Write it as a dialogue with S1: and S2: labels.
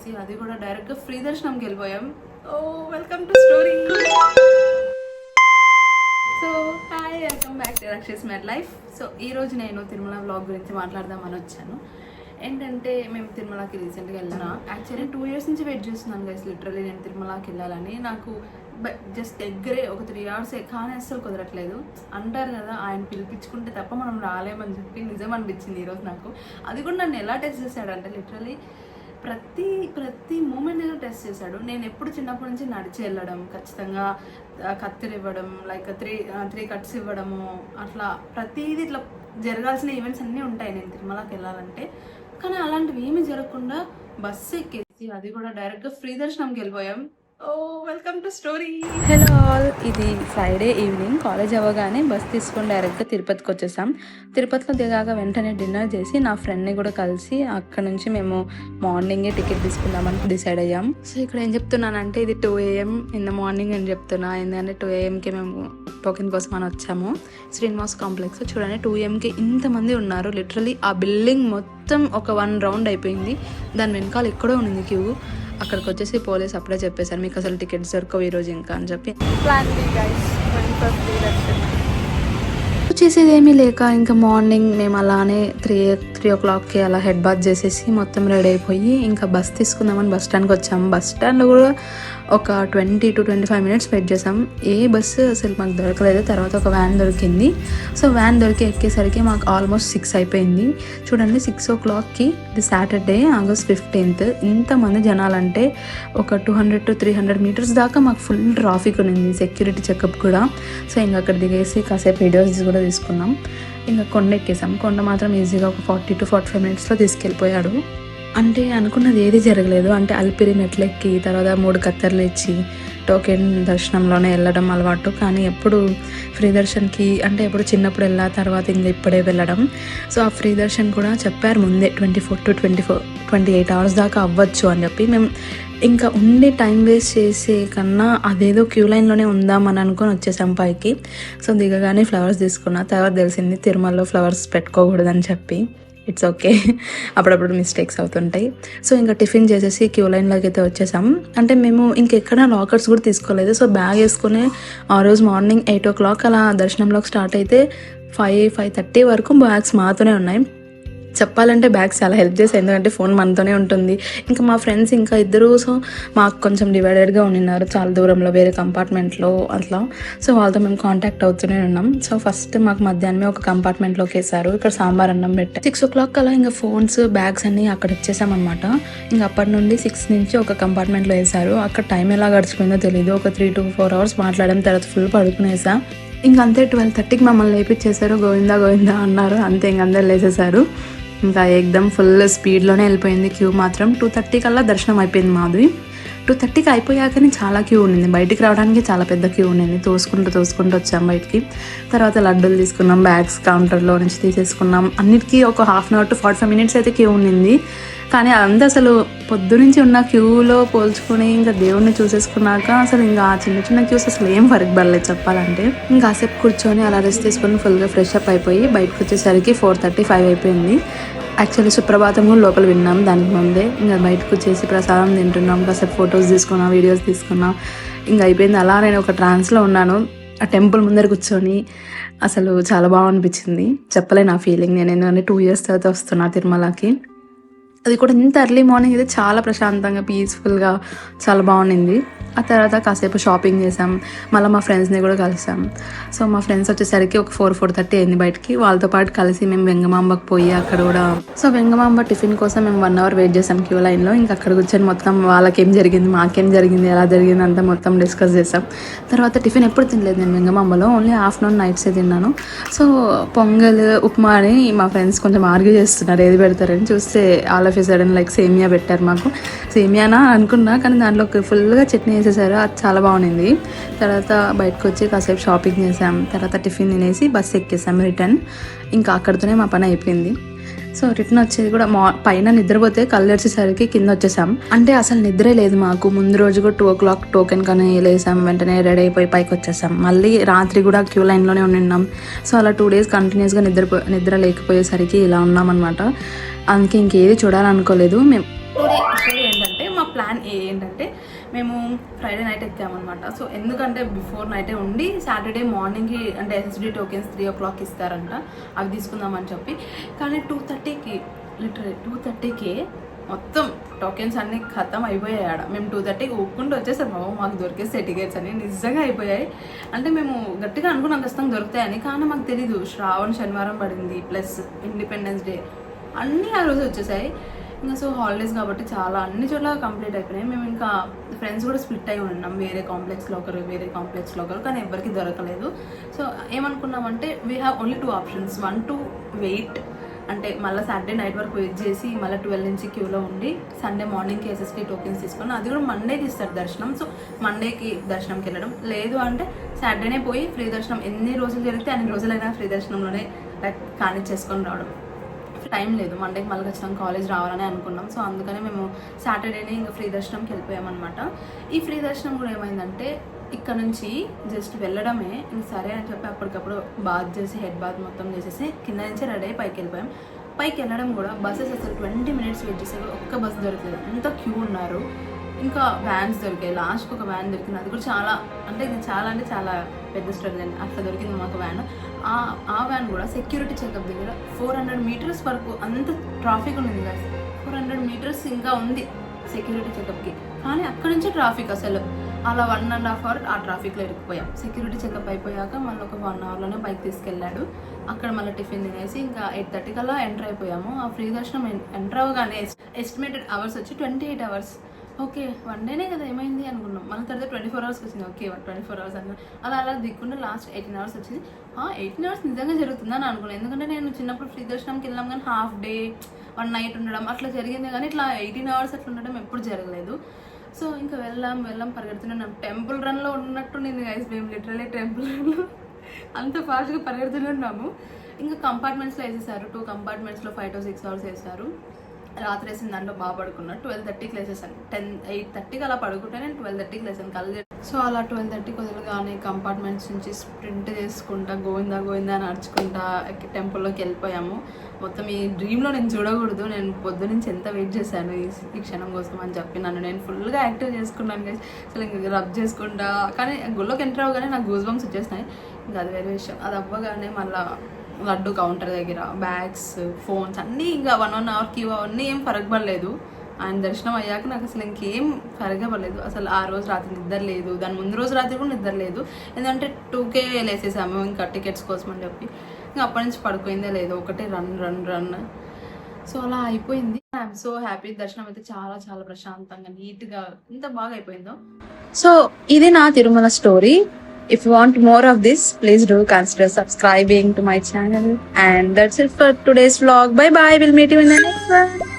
S1: చేసి అది కూడా డైరెక్ట్గా ఫ్రీ దర్శనంకి వెళ్ళిపోయాం. Oh welcome to story. So hi, welcome back to Rakshis med life. So ఈరోజు నేను తిరుమల వ్లాగ్ గురించి మాట్లాడదామని వచ్చాను. ఏంటంటే మేము తిరుమలకి రీసెంట్గా వెళ్ళినా. యాక్చువల్లీ 2 years నుంచి వెయిట్ చేస్తున్నాను గైస్, లిటరల్లీ నేను తిరుమలకి వెళ్ళాలని. నాకు జస్ట్ దగ్గరే ఒక 3 hours కానీ అస్సలు కుదరట్లేదు. అంటారు కదా, ఆయన పిలిపించుకుంటే తప్ప మనం రాలేమని చెప్పి నిజం అనిపించింది ఈరోజు నాకు. అది కూడా నన్ను ఎలా టెస్ట్ చేశాడంటే లిటరల్లీ ప్రతి మూమెంట్ ఏదో టెస్ట్ చేశాడు. నేను ఎప్పుడు చిన్నప్పటి నుంచి నడిచి వెళ్ళడం, ఖచ్చితంగా కత్తిరి ఇవ్వడం, లైక్ త్రీ కట్స్ ఇవ్వడము, అట్లా ప్రతిదీ ఇట్లా జరగాల్సిన ఈవెంట్స్ అన్నీ ఉంటాయి నేను తిరుమలకి వెళ్ళాలంటే. కానీ అలాంటివి ఏమీ జరగకుండా బస్సు ఎక్కేసి అది కూడా డైరెక్ట్గా ఫ్రీ దర్శనంకి వెళ్ళిపోయాం. Oh welcome to story. Hello all, ఇది ఫ్రైడే ఈవినింగ్. కాలేజ్ అవ్వగానే బస్ తీసుకొని డైరెక్ట్గా తిరుపతికి వచ్చేసాం. తిరుపతిలో దిగాక వెంటనే డిన్నర్ చేసి నా ఫ్రెండ్ని కూడా కలిసి అక్కడ నుంచి మేము మార్నింగే టికెట్ తీసుకుందామని డిసైడ్ అయ్యాం. సో ఇక్కడ ఏం చెప్తున్నానంటే ఇది 2 AM ఇన్ ద మార్నింగ్ అని చెప్తున్నా. ఎందుకంటే 2 AMకి మేము టోకెన్ కోసం అని వచ్చాము. శ్రీనివాస్ కాంప్లెక్స్ చూడండి, 2 AMకి ఇంతమంది ఉన్నారు. లిటరలీ ఆ బిల్డింగ్ మొత్తం ఒక 1 రౌండ్ అయిపోయింది. దాని వెనకాల ఎక్కడో ఉంది క్యూ. అక్కడికి వచ్చేసి పోలీస్ అప్పుడే చెప్పేశారు, మీకు అసలు టికెట్స్ దొరకవు ఈరోజు ఇంకా అని చెప్పి. చేసేది ఏమీ లేక ఇంకా మార్నింగ్ మేము అలానే 3 o'clockకి అలా హెడ్ బాత్ చేసేసి మొత్తం రెడీ అయిపోయి ఇంకా బస్ తీసుకుందామని బస్ స్టాండ్కి వచ్చాము. బస్ స్టాండ్లో కూడా ఒక 20 to 25 minutes వెయిట్ చేసాం. ఏ బస్సు అసలు మాకు దొరకలేదు. తర్వాత ఒక వ్యాన్ దొరికింది. సో వ్యాన్ దొరికి ఎక్కేసరికి మాకు ఆల్మోస్ట్ 6 అయిపోయింది. చూడండి, 6 o'clockకి ఇది సాటర్డే August 15th. ఇంతమంది జనాలంటే ఒక 200 to 300 meters దాకా మాకు ఫుల్ ట్రాఫిక్ ఉంది, సెక్యూరిటీ చెకప్ కూడా. సో ఇంకా అక్కడ దిగేసి కాసేపు వీడియోస్ కూడా తీసుకున్నాం. ఇంకా కొండ ఎక్కేసాం. కొండ మాత్రం ఈజీగా ఒక 40 to 45 minutesలో తీసుకెళ్ళిపోయాడు. అంటే అనుకున్నది ఏది జరగలేదు. అంటే అల్పిరి మెట్లెక్కి తర్వాత 3 కత్తెరలు ఇచ్చి టోకెన్ దర్శనంలోనే వెళ్ళడం అలవాటు. కానీ ఎప్పుడు ఫ్రీ దర్శన్కి అంటే ఎప్పుడు చిన్నప్పుడు వెళ్ళా, తర్వాత ఇంకా ఇప్పుడే వెళ్ళడం. సో ఆ ఫ్రీ దర్శన్ కూడా చెప్పారు ముందే 24 to 28 hours దాకా అవ్వచ్చు అని చెప్పి. మేము ఇంకా ఉండి టైం వేస్ట్ చేసే కన్నా అదేదో క్యూ లైన్లోనే ఉందామని అనుకొని వచ్చేసాం పైకి. సో దిగగానే ఫ్లవర్స్ తీసుకున్నా. తర్వాత తెలిసింది తిరుమలలో ఫ్లవర్స్ పెట్టుకోకూడదని చెప్పి. ఇట్స్ ఓకే, అప్పుడప్పుడు మిస్టేక్స్ అవుతుంటాయి. సో ఇంకా టిఫిన్ చేసేసి క్యూ లైన్లోకి అయితే వచ్చేసాం. అంటే మేము ఇంకెక్కడ లాకర్స్ కూడా తీసుకోలేదు. సో బ్యాగ్ వేసుకుని ఆ రోజు మార్నింగ్ 8 o'clock అలా దర్శనంలోకి స్టార్ట్ అయితే 5:30 వరకు బ్యాగ్స్ మాతోనే ఉన్నాయి. చెప్పాలంటే బ్యాగ్స్ చాలా హెల్ప్ చేస్తాయి, ఎందుకంటే ఫోన్ మనతోనే ఉంటుంది. ఇంకా మా ఫ్రెండ్స్ ఇంకా ఇద్దరు, సో మాకు కొంచెం డివైడెడ్గా ఉన్నారు, చాలా దూరంలో వేరే కంపార్ట్మెంట్లో అట్లా. సో వాళ్ళతో మేము కాంటాక్ట్ అవుతూనే ఉన్నాం. సో ఫస్ట్ మాకు మధ్యాహ్నమే ఒక కంపార్ట్మెంట్లోకి వేసారు. ఇక్కడ సాంబార్ అన్నం పెట్టారు. 6 o'clock అలా ఇంకా ఫోన్స్ బ్యాగ్స్ అన్నీ అక్కడ ఇచ్చేసామన్నమాట. ఇంకా అప్పటి నుండి 6 నుంచి ఒక కంపార్ట్మెంట్లో వేసారు. అక్కడ టైం ఎలా గడిచిపోయిందో తెలియదు. ఒక 3 to 4 hours మాట్లాడడం, తర్వాత ఫుల్ పడుకునేసా. ఇంకంతే 12:30కి మమ్మల్ని లేపించేశారు. గోవిందా గోవిందా అన్నారు. అంతే, ఇంక అందరు లేచేశారు. ఇంకా ఎక్దమ్ ఫుల్ స్పీడ్లోనే వెళ్ళిపోయింది. క్యూ మాత్రం 2:30 కల్లా దర్శనం అయిపోయింది మాది. 2:30కి అయిపోయాకని చాలా క్యూ ఉండింది. బయటికి రావడానికి చాలా పెద్ద క్యూ ఉండింది. తోసుకుంటూ వచ్చాం బయటికి. తర్వాత లడ్డూలు తీసుకున్నాం, బ్యాగ్స్ కౌంటర్లో నుంచి తీసేసుకున్నాం. అన్నిటికీ ఒక 1/2 hour to 45 minutes అయితే క్యూ ఉండింది. కానీ అదంతా అసలు పొద్దునుంచి ఉన్న క్యూలో పోల్చుకొని ఇంకా దేవుడిని చూసేసుకున్నాక అసలు ఇంకా ఆ చిన్న క్యూస్ అసలు ఏం ఫరక్ పడలేదు చెప్పాలంటే. ఇంకా కాసేపు కూర్చొని అలా రెస్ట్ తీసుకొని ఫుల్గా ఫ్రెష్ అప్ అయిపోయి బయటకు వచ్చేసరికి 4:35 అయిపోయింది. యాక్చువల్లీ సుప్రభాతం కూడా లోపల విన్నాం దానికి ముందే. ఇంకా బయటకు వచ్చేసి ప్రసాదం తింటున్నాం, కాసేపు ఫొటోస్ తీసుకున్నాం, వీడియోస్ తీసుకున్నాం. ఇంకా అయిపోయింది. అలా నేను ఒక ట్రాన్స్లో ఉన్నాను ఆ టెంపుల్ ముందర కూర్చొని. అసలు చాలా బాగా అనిపించింది, చెప్పలేను ఆ ఫీలింగ్. నేను ఎందుకంటే 2 years తర్వాత వస్తున్నా తిరుమలకి. అది కూడా ఇంత ఎర్లీ మార్నింగ్ అయితే చాలా ప్రశాంతంగా పీస్ఫుల్గా చాలా బాగుండింది. ఆ తర్వాత కాసేపు షాపింగ్ చేసాం, మళ్ళీ మా ఫ్రెండ్స్ని కూడా కలిసాం. సో మా ఫ్రెండ్స్ వచ్చేసరికి ఒక 4:30 అయింది బయటికి. వాళ్ళతో పాటు కలిసి మేము వెంగమాంబకు పోయి అక్కడ కూడా, సో వెంగమాంబ టిఫిన్ కోసం మేము 1 hour వెయిట్ చేసాం క్యూ లైన్లో. ఇంకా అక్కడ కూర్చొని మొత్తం వాళ్ళకేం జరిగింది, మాకేం జరిగింది, ఎలా జరిగింది అంతా మొత్తం డిస్కస్ చేసాం. తర్వాత టిఫిన్ ఎప్పుడు తినలేదు నేను వెంగమాంబలో, ఓన్లీ afternoon నైట్సే తిన్నాను. సో పొంగల్, ఉప్మా అని మా ఫ్రెండ్స్ కొంచెం ఆర్గ్యూ చేస్తున్నారు ఏది పెడతారని. చూస్తే all of a sudden like సేమియా పెట్టారు మాకు. సేమియానా అనుకున్నా, కానీ దాంట్లో ఫుల్గా చట్నీ వేసేసారు. అది చాలా బాగుంది. తర్వాత బయటకు వచ్చి కాసేపు షాపింగ్ చేసాం. తర్వాత టిఫిన్ తినేసి బస్ ఎక్కేసాం రిటర్న్. ఇంకా అక్కడితోనే మా పని అయిపోయింది. సో రిటర్న్ వచ్చేది కూడా పైన నిద్రపోతే కళ్ళు వచ్చేసరికి కింద వచ్చేసాం. అంటే అసలు నిద్రే లేదు మాకు. ముందు రోజు కూడా 2 o'clock టోకెన్ కానీ లేసాం, వెంటనే రెడీ అయిపోయి పైకి వచ్చేసాం. మళ్ళీ రాత్రి కూడా క్యూ లైన్లోనే ఉన్నాం. సో అలా 2 days కంటిన్యూస్గా నిద్ర లేకపోయేసరికి ఇలా ఉన్నామన్నమాట. అందుకే ఇంకేది చూడాలనుకోలేదు మేము. స్టోరీ ఏంటంటే మా ప్లాన్ ఏంటంటే మేము ఫ్రైడే నైట్ ఎక్కామన్నమాట. సో ఎందుకంటే బిఫోర్ నైటే ఉండి సాటర్డే మార్నింగ్కి అంటే ఎస్ఎస్డి టోకెన్స్ 3 o'clock ఇస్తారంట, అవి తీసుకుందామని చెప్పి. కానీ 2:30కి లిటరలీ 2:30కే మొత్తం టోకెన్స్ అన్నీ ఖతం అయిపోయాయి ఆడ. మేము 2:30కి ఒప్పుకుంటూ వచ్చేసాం, బాబు మాకు దొరికేస్తే టికెట్స్ అని. నిజంగా అయిపోయాయి. అంటే మేము గట్టిగా అనుకున్నాం ఖచ్చితంగా దొరుకుతాయని, కానీ మాకు తెలీదు శ్రావణ శనివారం పడింది, ప్లస్ ఇండిపెండెన్స్ డే అన్నీ ఆ రోజు వచ్చేసాయి. ఇంకా సో హాలిడేస్ కాబట్టి చాలా అన్ని చోట్ల కంప్లీట్ అయిపోయినాయి. మేము ఇంకా ఫ్రెండ్స్ కూడా స్ప్లిట్ అయి ఉన్నాం, వేరే కాంప్లెక్స్లో ఒకరు వేరే కాంప్లెక్స్లో ఒకరు, కానీ ఎవరికి దొరకలేదు. సో ఏమనుకున్నామంటే we have only 2 options. 1 to wait, అంటే మళ్ళీ సాటర్డే నైట్ వరకు వెయిట్ చేసి మళ్ళీ 12 నుంచి క్యూలో ఉండి సండే మార్నింగ్కి ఎస్ఎస్టీ టోకెన్స్ తీసుకొని, అది కూడా మండేకి ఇస్తారు దర్శనం. సో మండేకి దర్శనంకి వెళ్ళడం, లేదు అంటే సాటర్డేనే పోయి ఫ్రీ దర్శనం ఎన్ని రోజులు జరిగితే అన్ని రోజులైనా ఫ్రీ దర్శనంలోనే కానిచ్చేసుకొని రావడం. టైం లేదు, మండేకి మళ్ళీ ఖచ్చితంగా కాలేజ్ రావాలని అనుకున్నాం. సో అందుకనే మేము సాటర్డేనే ఇంకా ఫ్రీ దర్శనంకి వెళ్ళిపోయామన్నమాట. ఈ ఫ్రీ దర్శనం కూడా ఏమైందంటే ఇక్కడ నుంచి జస్ట్ వెళ్ళడమే, ఇంక సరే అని చెప్పి అప్పటికప్పుడు బాత్ చేసి హెడ్ బాత్ మొత్తం చేసేసి కింద నుంచి రెడీ అయ్యి పైకి వెళ్ళిపోయాం. పైకి వెళ్ళడం కూడా బస్సెస్ అసలు 20 minutes వెయిట్ చేసేది, ఒక్క బస్సు దొరకలేదు, అంత క్యూ ఉన్నారు. ఇంకా వ్యాన్స్ దొరికాయి, లాస్ట్కి ఒక వ్యాన్ దొరికింది, అది కూడా చాలా అంటే చాలా పెద్ద స్ట్రగుల్ అండి. అట్లా దొరికింది మాకు వ్యాన్. ఆ వ్యాన్ కూడా సెక్యూరిటీ చెకప్ దగ్గర 400 meters వరకు అంత ట్రాఫిక్ ఉంది కదా, 400 meters ఇంకా ఉంది సెక్యూరిటీ చెకప్కి, కానీ అక్కడి నుంచి ట్రాఫిక్ అసలు అలా 1.5 hour ఆ ట్రాఫిక్లో ఇరుక్కుపోయాం. సెక్యూరిటీ చెకప్ అయిపోయాక మళ్ళీ ఒక 1 hourలోనే బైక్ తీసుకెళ్ళాడు. అక్కడ మళ్ళీ టిఫిన్ తినేసి ఇంకా 8:30 కల్లా ఎంటర్ అయిపోయాము. ఆ ఫ్రీ దర్శనం ఎంటర్ అవ్వగానే ఎస్టిమేటెడ్ అవర్స్ వచ్చి 28 hours. ఓకే, 1 డేనే కదా ఏమైంది అనుకున్నాం. మళ్ళీ తర్వాత 24 hours వచ్చింది. ఓకే 24 hours అన్న అలా దిక్కుండా లాస్ట్ 18 hours వచ్చింది. 18 hours నిజంగా జరుగుతుందని అనుకున్నాను, ఎందుకంటే నేను చిన్నప్పుడు ఫ్రీ దర్శనంకి వెళ్ళాం కానీ హాఫ్ డే 1 night ఉండడం అట్లా జరిగింది, కానీ ఇట్లా 18 hours అట్లా ఉండడం ఎప్పుడు జరగలేదు. సో ఇంకా వెళ్ళాం పరిగెడుతున్నాం. టెంపుల్ రన్లో ఉన్నట్టు నేను గైస్, మేము లిటరలీ టెంపుల్ రన్లో అంత ఫాస్ట్గా పరిగెడుతున్నాము. ఇంకా కంపార్ట్మెంట్స్లో వేసేసారు, 2 compartmentsలో 5 to 6 hours వేసారు. రాత్రి వేసిన దాంట్లో బాగా పడుకున్నా. 12:30కి లేసేసాను. 8:30కి అలా పడుకుంటే నేను 12:30కి లేసాను కళ్ళు. సో అలా 12:30కి వదలగానే కంపార్ట్మెంట్స్ నుంచి స్ప్రింట్ చేసుకుంటా గోవిందా అని నడుచుకుంటా టెంపుల్లోకి వెళ్ళిపోయాము. మొత్తం ఈ డ్రీమ్లో నేను చూడకూడదు, నేను పొద్దు నుంచి ఎంత వెయిట్ చేశాను ఈ క్షణం కోసం అని చెప్పి నన్ను నేను ఫుల్గా యాక్టివ్ చేసుకున్నాను గైస్. అసలు ఇంకా రబ్ చేసుకుంటా, కానీ గుళ్ళోకి ఎంటర్ అవ్వగానే నాకు గూస్ బంప్స్ వచ్చేసినాయి. ఇంకా అది వేరే విషయం. అది అవ్వగానే మళ్ళీ లడ్డు కౌంటర్ దగ్గర బ్యాగ్స్, ఫోన్స్ అన్నీ ఇంకా 1 hour క్యూ, అవన్నీ ఏం పడలేదు. ఆయన దర్శనం అయ్యాక నాకు అసలు ఇంకేం పడలేదు. అసలు ఆ రోజు రాత్రి నిద్ర లేదు, దాని ముందు రోజు రాత్రి కూడా నిద్ర లేదు, ఎందుకంటే 2K వేసేసాము ఇంకా టికెట్స్ కోసం అని చెప్పి. ఇంకా అప్పటి నుంచి పడుకోయిందే లేదు, ఒకటే రన్. సో అలా అయిపోయింది. I'm so happy. దర్శనం అయితే చాలా ప్రశాంతంగా నీట్గా ఎంత బాగా అయిపోయిందో. సో ఇది నా Tirumala story. If you want more of this, please do consider subscribing to my channel. And that's it for today's vlog. Bye bye. We'll meet you in the next one.